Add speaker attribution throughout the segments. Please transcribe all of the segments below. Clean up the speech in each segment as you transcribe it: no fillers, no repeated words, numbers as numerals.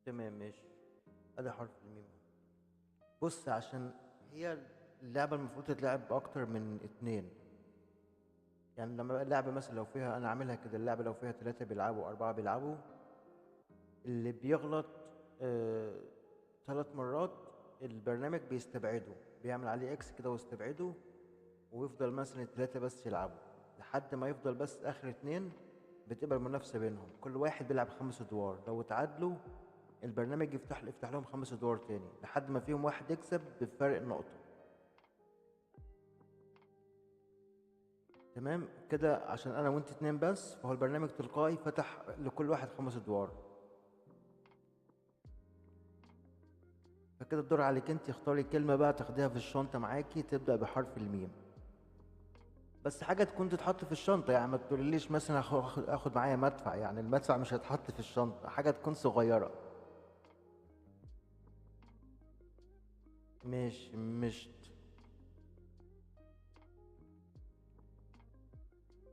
Speaker 1: تمام ماشي. ادي حرف الميم. بص، عشان هي اللعبة المفروض تتلعب بأكتر من اتنين. يعني لما بقى اللعبة مثلا لو فيها، أنا عاملها كده، اللعبة لو فيها تلاتة بيلعبوا أربعة بيلعبوا، اللي بيغلط آه 3 مرات البرنامج بيستبعده، بيعمل عليه اكس كده ويستبعده، ويفضل مثلا التلاتة بس يلعبوا لحد ما يفضل بس آخر اتنين. بتبقى المنافسة بينهم، كل واحد بيلعب 5 أدوار، لو اتعادلوا البرنامج يفتح لهم 5 أدوار تاني لحد ما فيهم واحد يكسب بفرق نقطة. تمام كده، عشان أنا وأنت اتنين بس، فهو البرنامج تلقائي فتح لكل واحد 5 أدوار. فكده الدور عليك انت، اختاري كلمة بقى تاخديها في الشنطة معاكي تبدأ بحرف الميم. بس حاجة تكون تتحط في الشنطة، يعني ما تقوليش مثلا اخد معايا مدفع، يعني المدفع مش هيتحط في الشنطة، حاجة تكون صغيرة. مشت.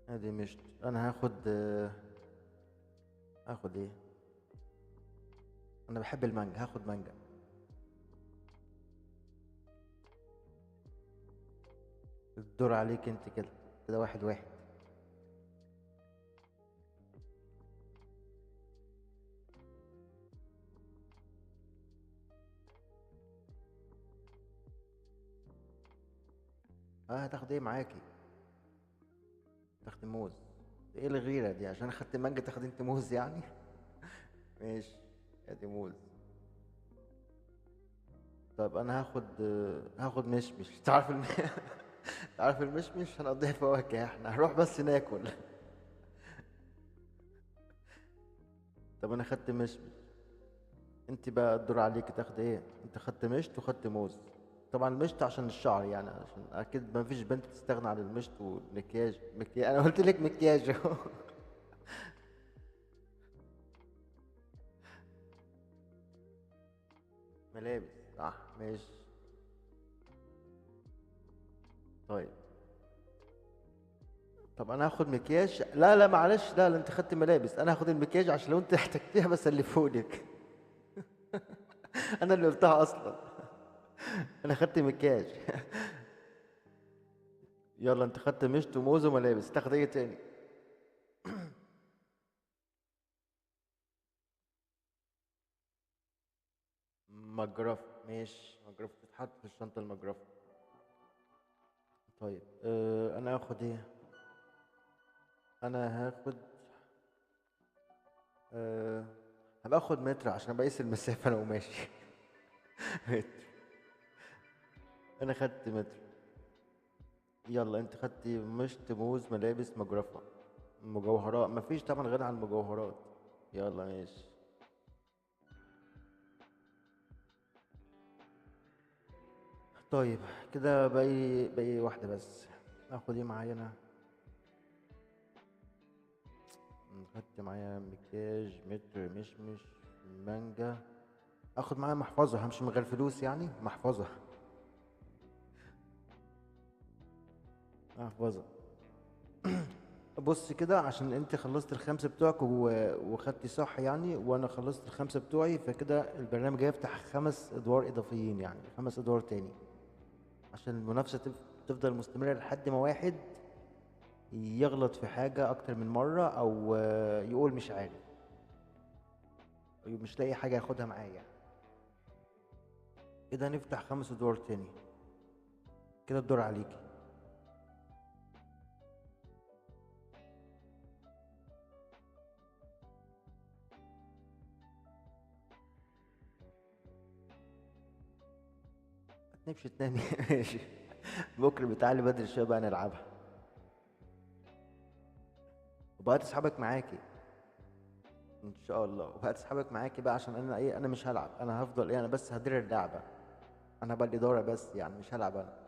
Speaker 1: ادي مشت. انا هاخد ايه؟ انا بحب المانجا، هاخد مانجا. الدور عليك انت كده. كده 1-1. اه، هتاخد ايه معاكي؟ تاخد موز؟ ايه الغيرة دي؟ عشان اخدت مانجا تاخد انت موز يعني؟ ماشي. ادي موز. طب انا هاخد مشمش. تعرف تعرف المشمش، هنقضيها فواكه، احنا هنروح بس ناكل. طب انا خدت مشمش. انت بقى الدور عليك تاخد ايه؟ انت خدت مشت وخدت موز. طبعا المشط عشان الشعر، يعني عشان اكيد ما فيش بنت تستغنى عن المشط والمكياج. مكياج، انا قلت لك مكياج اهو. ملابس، صح ماشي. طيب. طب انا هاخد مكياج، لا لا معلش، لا لا، انت خدت ملابس، انا هاخد المكياج عشان لو انت احتجتيها بسلفهولك. انا اللي قلتها اصلا. انا خدت مكياج. يلا، انت خدت مشط وموز وملابس، تاخد ايه تاني؟ مجرف. ماشي، مجرف تتحط في الشنطة المجرف. طيب، انا هاخد ايه؟ انا هاخد أه هبقى اخد متر عشان بقيس المسافة لو ماشي. متر. انا خدت متر. يلا، انت خدتي مشط موز ملابس مجرفة. مجوهرات مفيش طبعا غير عن المجوهرات. يلا ماشي. طيب، كده باقي واحدة بس. اخد ايه معايا انا؟ خدت معايا مكياج، متر، مشمش، مانجا. اخد معايا محفظة، همشي من غير فلوس يعني، محفظة. محفظة. بص كده، عشان انت خلصت الخمسة بتوعك وخدتي صح يعني، وانا خلصت الخمسة بتوعي، فكده البرنامج هيفتح 5 ادوار اضافيين، يعني 5 ادوار تاني، عشان المنافسة تفضل مستمرة لحد ما واحد يغلط في حاجة اكتر من مرة، او يقول مش عارف، أو مش لاقي حاجة ياخدها معايا. كده هنفتح 5 ادوار تاني. كده الدور عليكي. هتنمشي تنامي؟ ماشي. بكرة بتعالي بدري شوية بقى نلعبها. وبقى اصحابك معاكي. ان شاء الله، وهات اصحابك معاكي بقى، عشان انا مش هلعب، انا هفضل انا بس هدير اللعبة. انا بقى الادارة بس، يعني مش هلعب انا.